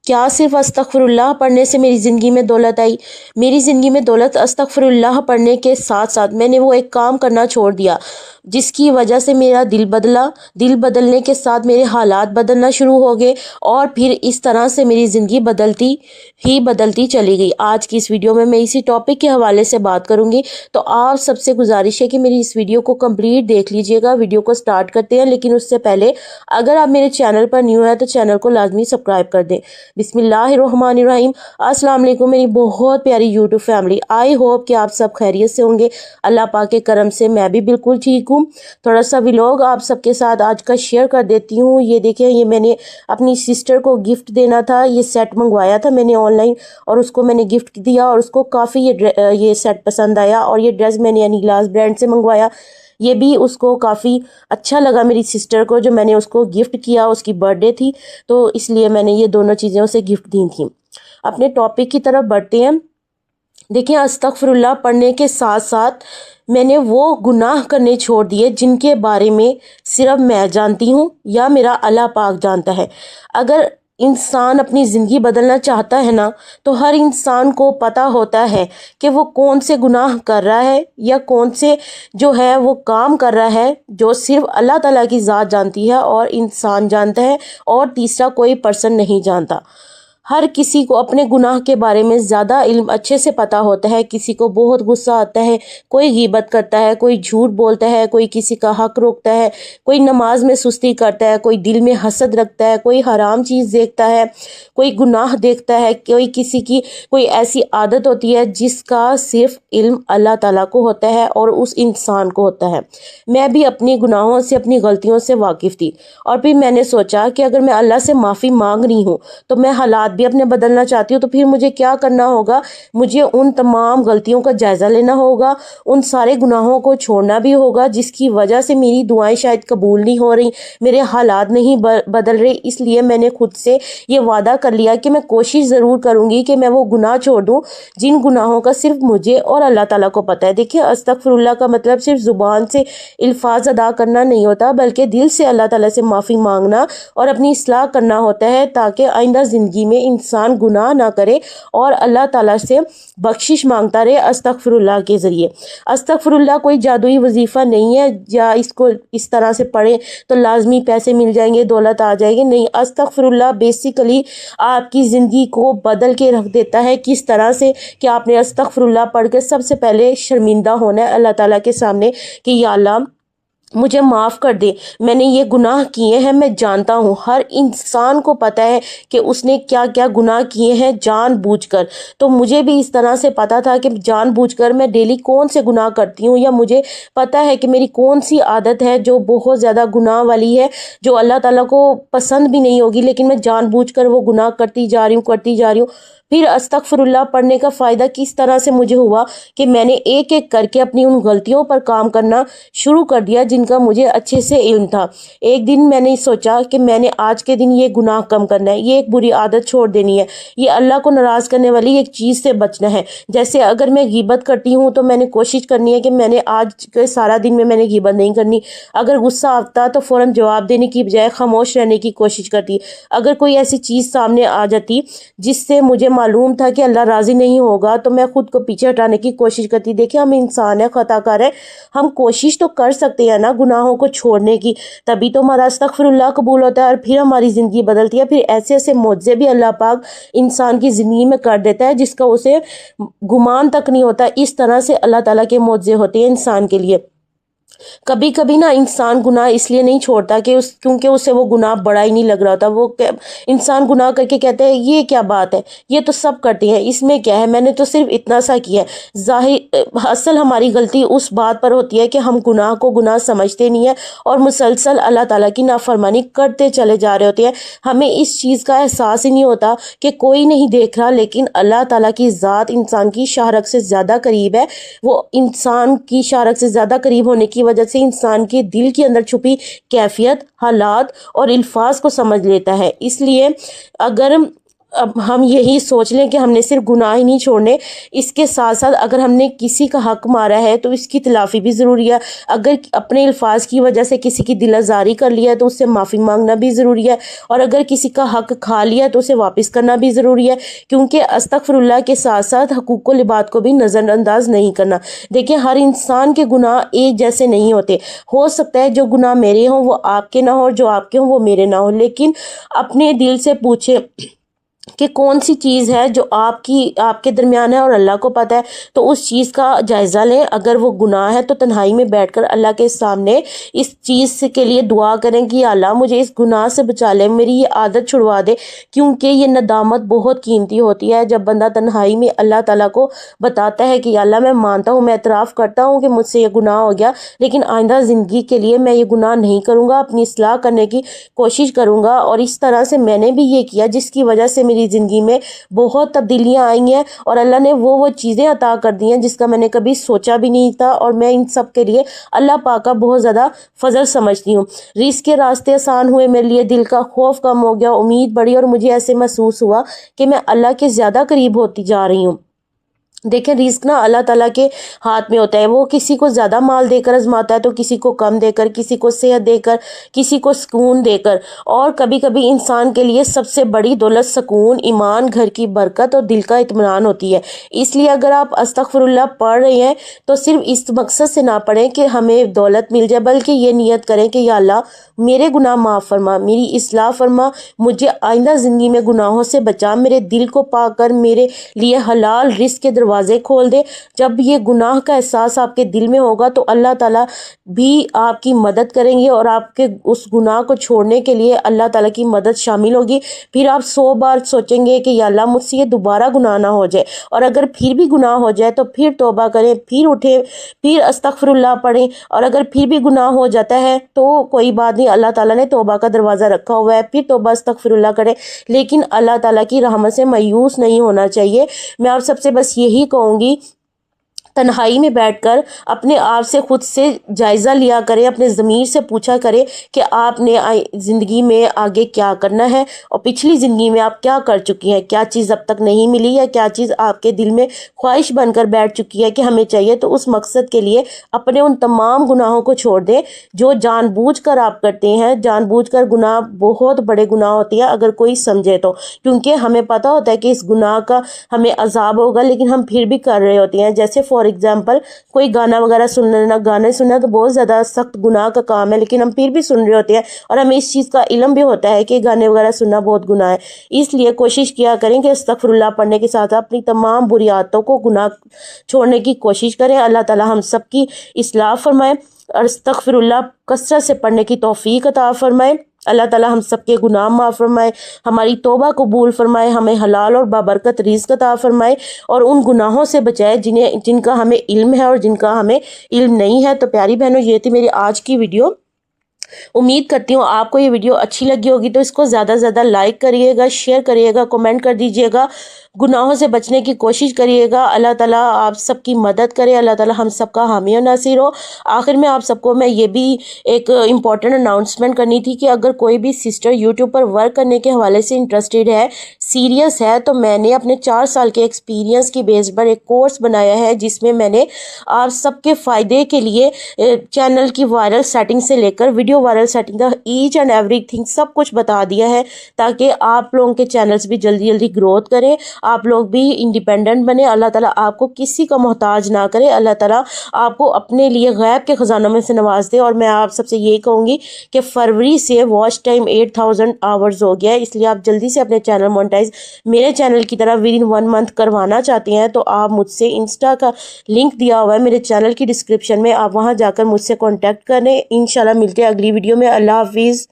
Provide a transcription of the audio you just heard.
क्या सिर्फ अस्तगफिरुल्लाह पढ़ने से मेरी ज़िंदगी में दौलत आई? मेरी ज़िंदगी में दौलत अस्तगफिरुल्लाह पढ़ने के साथ साथ मैंने वो एक काम करना छोड़ दिया जिसकी वजह से मेरा दिल बदला। दिल बदलने के साथ मेरे हालात बदलना शुरू हो गए और फिर इस तरह से मेरी ज़िंदगी बदलती चली गई। आज की इस वीडियो में मैं इसी टॉपिक के हवाले से बात करूंगी, तो आप सबसे गुजारिश है कि मेरी इस वीडियो को कंप्लीट देख लीजिएगा। वीडियो को स्टार्ट करते हैं, लेकिन उससे पहले अगर आप मेरे चैनल पर न्यू है तो चैनल को लाजमी सब्सक्राइब कर दें। बिस्मिल्लाहिर्रहमानिर्रहीम। अस्सलाम वालेकुम मेरी बहुत प्यारी यूट्यूब फैमिली। आई होप कि आप सब खैरियत से होंगे। अल्लाह पाक के करम से मैं भी बिल्कुल ठीक हूँ। थोड़ा सा व्लॉग आप सबके साथ आज का शेयर कर देती हूँ। ये देखिए, ये मैंने अपनी सिस्टर को गिफ्ट देना था। ये सेट मंगवाया था मैंने ऑनलाइन और उसको मैंने गिफ्ट दिया और उसको काफ़ी ये सेट पसंद आया। और ये ड्रेस मैंने अनीलाज ब्रांड से मंगवाया। ये भी उसको काफ़ी अच्छा लगा मेरी सिस्टर को, जो मैंने उसको गिफ्ट किया। उसकी बर्थडे थी तो इसलिए मैंने ये दोनों चीज़ें उसे गिफ्ट दी थी। अपने टॉपिक की तरफ बढ़ते हैं। देखिए, अस्तगफिरुल्लाह पढ़ने के साथ साथ मैंने वो गुनाह करने छोड़ दिए जिनके बारे में सिर्फ मैं जानती हूँ या मेरा अल्लाह पाक जानता है। अगर इंसान अपनी ज़िंदगी बदलना चाहता है ना, तो हर इंसान को पता होता है कि वो कौन से गुनाह कर रहा है या कौन से जो है वो काम कर रहा है जो सिर्फ अल्लाह ताला की ज़ात जानती है और इंसान जानता है और तीसरा कोई पर्सन नहीं जानता। हर किसी को अपने गुनाह के बारे में ज़्यादा इल्म अच्छे से पता होता है। किसी को बहुत गुस्सा आता है, कोई गीबत करता है, कोई झूठ बोलता है, कोई किसी का हक रोकता है, कोई नमाज में सुस्ती करता है, कोई दिल में हसद रखता है, कोई हराम चीज़ देखता है, कोई गुनाह देखता है, कोई किसी की कोई ऐसी आदत होती है जिसका सिर्फ इल्म अल्लाह ताला को होता है और उस इंसान को होता है। मैं भी अपनी गुनाहों से, अपनी गलतियों से वाकिफ़ थी और फिर मैंने सोचा कि अगर मैं अल्लाह से माफ़ी मांग रही हूँ तो मैं हालात भी अपने बदलना चाहती हूँ, तो फिर मुझे क्या करना होगा? मुझे उन तमाम गलतियों का जायज़ा लेना होगा, उन सारे गुनाहों को छोड़ना भी होगा जिसकी वजह से मेरी दुआएं शायद कबूल नहीं हो रही, मेरे हालात नहीं बदल रहे। इसलिए मैंने खुद से ये वादा कर लिया कि मैं कोशिश ज़रूर करूँगी कि मैं वो गुनाह छोड़ दूँ जिन गुनाहों का सिर्फ मुझे और अल्लाह ताला को पता है। देखिए, अस्तगफिरुल्लाह का मतलब सिर्फ ज़ुबान से अल्फाज अदा करना नहीं होता, बल्कि दिल से अल्लाह ताला से माफ़ी मांगना और अपनी इस्लाह करना होता है, ताकि आइंदा ज़िंदगी में इंसान गुनाह ना करे और अल्लाह ताला से बख्शिश मांगता रहे अस्तगफिरुल्लाह के ज़रिए। अस्तगफिरुल्लाह कोई जादुई वजीफ़ा नहीं है या इसको इस तरह से पढ़ें तो लाजमी पैसे मिल जाएंगे, दौलत आ जाएगी। नहीं, अस्तगफिरुल्लाह बेसिकली आपकी ज़िंदगी को बदल के रख देता है। किस तरह से कि आपने अस्तगफिरुल्लाह पढ़ के सबसे पहले शर्मिंदा होना है अल्लाह ताला के सामने कि या अल्लाह मुझे माफ़ कर दे, मैंने ये गुनाह किए हैं। मैं जानता हूँ हर इंसान को पता है कि उसने क्या क्या गुनाह किए हैं जानबूझकर। तो मुझे भी इस तरह से पता था कि जानबूझकर मैं डेली कौन से गुनाह करती हूँ, या मुझे पता है कि मेरी कौन सी आदत है जो बहुत ज़्यादा गुनाह वाली है, जो अल्लाह ताला को पसंद भी नहीं होगी, लेकिन मैं जानबूझकर वो गुनाह करती जा रही हूँ। फिर अस्तगफिरुल्लाह पढ़ने का फ़ायदा किस तरह से मुझे हुआ कि मैंने एक एक करके अपनी उन गलतियों पर काम करना शुरू कर दिया जिनका मुझे अच्छे से इल्म था। एक दिन मैंने सोचा कि मैंने आज के दिन ये गुनाह कम करना है, ये एक बुरी आदत छोड़ देनी है, ये अल्लाह को नाराज़ करने वाली एक चीज़ से बचना है। जैसे अगर मैं गीबत करती हूँ तो मैंने कोशिश करनी है कि मैंने आज के सारा दिन में मैंने गीबत नहीं करनी। अगर गुस्सा आता तो फ़ौरन जवाब देने की बजाय खामोश रहने की कोशिश करती। अगर कोई ऐसी चीज़ सामने आ जाती जिससे मुझे मालूम था कि अल्लाह राज़ी नहीं होगा तो मैं खुद को पीछे हटाने की कोशिश करती। देखिए, हम इंसान है, ख़ताकार है, हम कोशिश तो कर सकते हैं ना गुनाहों को छोड़ने की, तभी तो हमारा अस्तगफिरुल्लाह कबूल होता है और फिर हमारी ज़िंदगी बदलती है। फिर ऐसे ऐसे मौज़े भी अल्लाह पाक इंसान की ज़िंदगी में कर देता है जिसका उसे गुमान तक नहीं होता। इस तरह से अल्लाह ताला के मौज़े होते हैं इंसान के लिए। कभी कभी ना इंसान गुनाह इसलिए नहीं छोड़ता कि क्योंकि उसे वो गुनाह बड़ा ही नहीं लग रहा होता। वो इंसान गुनाह करके कहते हैं ये क्या बात है, ये तो सब करते हैं, इसमें क्या है, मैंने तो सिर्फ इतना सा किया है। असल हमारी गलती उस बात पर होती है कि हम गुनाह को गुनाह समझते नहीं है और मुसलसल अल्लाह ताला की नाफरमानी करते चले जा रहे होते हैं। हमें इस चीज़ का एहसास ही नहीं होता कि कोई नहीं देख रहा, लेकिन अल्लाह ताला की ज़ात इंसान की शाहरग से ज़्यादा करीब है। वो इंसान की शाहरग से ज़्यादा करीब होने की वजह से इंसान के दिल के अंदर छुपी कैफियत, हालात और अल्फाज को समझ लेता है। इसलिए अगर اب ہم یہی سوچ لیں کہ ہم نے صرف گناہ ہی نہیں چھوڑنے، اس کے ساتھ ساتھ اگر ہم نے کسی کا حق مارا ہے تو اس کی تلافی بھی ضروری ہے، اگر اپنے الفاظ کی وجہ سے کسی کی دل آزاری کر لیا ہے تو اس سے معافی مانگنا بھی ضروری ہے، اور اگر کسی کا حق کھا لیا تو اسے واپس کرنا بھی ضروری ہے، کیونکہ استغفر اللہ کے ساتھ ساتھ حقوق العباد کو بھی نظر انداز نہیں کرنا۔ دیکھیں، ہر انسان کے گناہ ایک جیسے نہیں ہوتے، ہو سکتا ہے جو گناہ میرے ہوں وہ آپ کے نہ ہوں، اور جو آپ کے ہوں وہ میرے نہ ہوں، لیکن اپنے دل سے پوچھیں کہ کون سی چیز ہے جو آپ کے درمیان ہے اور اللہ کو پتہ ہے، تو اس چیز کا جائزہ لیں۔ اگر وہ گناہ ہے تو تنہائی میں بیٹھ کر اللہ کے سامنے اس چیز کے لیے دعا کریں کہ یا اللہ مجھے اس گناہ سے بچا لے، میری یہ عادت چھڑوا دے، کیونکہ یہ ندامت بہت قیمتی ہوتی ہے۔ جب بندہ تنہائی میں اللہ تعالیٰ کو بتاتا ہے کہ یا اللہ میں مانتا ہوں، میں اعتراف کرتا ہوں کہ مجھ سے یہ گناہ ہو گیا، لیکن آئندہ زندگی کے لیے میں یہ گناہ نہیں کروں گا، اپنی اصلاح کرنے کی کوشش کروں گا، اور اس طرح سے میں نے بھی یہ کیا جس کی وجہ سے میری زندگی میں بہت تبدیلیاں آئی ہیں، اور اللہ نے وہ چیزیں عطا کر دی ہیں جس کا میں نے کبھی سوچا بھی نہیں تھا، اور میں ان سب کے لیے اللہ پاک کا بہت زیادہ فضل سمجھتی ہوں۔ رزق کے راستے آسان ہوئے، میرے لیے دل کا خوف کم ہو گیا، امید بڑھی، اور مجھے ایسے محسوس ہوا کہ میں اللہ کے زیادہ قریب ہوتی جا رہی ہوں۔ دیکھیں، رزق نا اللہ تعالیٰ کے ہاتھ میں ہوتا ہے، وہ کسی کو زیادہ مال دے کر آزماتا ہے تو کسی کو کم دے کر، کسی کو صحت دے کر، کسی کو سکون دے کر، اور کبھی کبھی انسان کے لیے سب سے بڑی دولت سکون، ایمان، گھر کی برکت اور دل کا اطمینان ہوتی ہے۔ اس لیے اگر آپ استغفر اللہ پڑھ رہے ہیں تو صرف اس مقصد سے نہ پڑھیں کہ ہمیں دولت مل جائے، بلکہ یہ نیت کریں کہ یا اللہ میرے گناہ معاف فرما، میری اصلاح فرما، مجھے آئندہ زندگی میں گناہوں سے بچا، میرے دل کو پاک کر، میرے لیے حلال رزق کے دروازے کھول دے۔ جب یہ گناہ کا احساس آپ کے دل میں ہوگا تو اللہ تعالیٰ بھی آپ کی مدد کریں گے، اور آپ کے اس گناہ کو چھوڑنے کے لیے اللہ تعالیٰ کی مدد شامل ہوگی۔ پھر آپ 100 بار سوچیں گے کہ یا اللہ مجھ سے یہ دوبارہ گناہ نہ ہو جائے، اور اگر پھر بھی گناہ ہو جائے تو پھر توبہ کریں، پھر اٹھیں، پھر استغفر اللہ پڑھیں، اور اگر پھر بھی گناہ ہو جاتا ہے تو کوئی بات نہیں، اللہ تعالیٰ نے توبہ کا دروازہ رکھا ہوا ہے، پھر توبہ استغفر اللہ کریں، لیکن اللہ تعالیٰ کی رحمت سے مایوس نہیں ہونا چاہیے۔ میں آپ سب سے بس یہی کہوں گی، تنہائی میں بیٹھ کر اپنے آپ سے خود سے جائزہ لیا کریں، اپنے ضمیر سے پوچھا کریں کہ آپ نے زندگی میں آگے کیا کرنا ہے، اور پچھلی زندگی میں آپ کیا کر چکی ہیں، کیا چیز اب تک نہیں ملی، یا کیا چیز آپ کے دل میں خواہش بن کر بیٹھ چکی ہے کہ ہمیں چاہیے، تو اس مقصد کے لیے اپنے ان تمام گناہوں کو چھوڑ دیں جو جان بوجھ کر آپ کرتے ہیں۔ جان بوجھ کر گناہ بہت بڑے گناہ ہوتے ہیں اگر کوئی سمجھے تو، کیونکہ ہمیں پتہ ہوتا ہے کہ اس گناہ کا ہمیں عذاب ہوگا، لیکن ہم پھر بھی کر رہے ہوتے ہیں۔ جیسے فار ایگزامپل کوئی گانا وغیرہ سننا، گانے سننا تو بہت زیادہ سخت گناہ کا کام ہے، لیکن ہم پھر بھی سن رہے ہوتے ہیں، اور ہمیں اس چیز کا علم بھی ہوتا ہے کہ گانے وغیرہ سننا بہت گناہ ہے۔ اس لیے کوشش کیا کریں کہ استغفر اللہ پڑھنے کے ساتھ اپنی تمام بری عادتوں کو، گناہ چھوڑنے کی کوشش کریں۔ اللہ تعالی ہم سب کی اصلاح فرمائے، اور استغفر اللہ کثرت سے پڑھنے کی توفیق عطا فرمائے۔ اللہ تعالی ہم سب کے گناہ معاف فرمائے، ہماری توبہ قبول فرمائے، ہمیں حلال اور بابرکت رزق عطا فرمائے، اور ان گناہوں سے بچائے جن کا ہمیں علم ہے اور جن کا ہمیں علم نہیں ہے۔ تو پیاری بہنوں، یہ تھی میری آج کی ویڈیو۔ امید کرتی ہوں آپ کو یہ ویڈیو اچھی لگی ہوگی، تو اس کو زیادہ سے زیادہ لائک کریے گا، شیئر کریے گا، کمنٹ کر دیجیے گا، گناہوں سے بچنے کی کوشش کریے گا۔ اللہ تعالیٰ آپ سب کی مدد کرے، اللہ تعالیٰ ہم سب کا حامی و ناصر ہو۔ آخر میں آپ سب کو میں یہ بھی ایک امپورٹنٹ اناؤنسمنٹ کرنی تھی کہ اگر کوئی بھی سسٹر یوٹیوب پر ورک کرنے کے حوالے سے انٹرسٹڈ ہے، سیریس ہے، تو میں نے اپنے 4 سال کے ایکسپیرینس کی بیس پر ایک کورس بنایا ہے، جس میں میں نے آپ سب کے فائدے کے لیے چینل کی وائرل سیٹنگ سے لے کر ویڈیو وائرل سیٹنگ کا ایچ اینڈ ایوری تھنگ سب کچھ بتا دیا ہے، تاکہ آپ لوگوں کے چینلز بھی جلدی جلدی گروتھ کریں، آپ لوگ بھی انڈیپینڈنٹ بنے، اللہ تعالیٰ آپ کو کسی کا محتاج نہ کرے، اللہ تعالیٰ آپ کو اپنے لیے غیب کے خزانوں میں سے نواز دے۔ اور میں آپ سب سے یہی کہوں گی کہ فروری سے واچ ٹائم 8000 آورز ہو گیا ہے، اس لیے آپ جلدی سے اپنے چینل مونٹائز میرے چینل کی طرح ود ان 1 منتھ کروانا چاہتے ہیں تو آپ مجھ سے انسٹا کا لنک دیا ہوا ہے میرے چینل کی ڈسکرپشن میں، آپ وہاں جا کر مجھ سے کانٹیکٹ کریں۔ انشاءاللہ ملتے ہیں اگلی ویڈیو میں۔ اللہ حافظ۔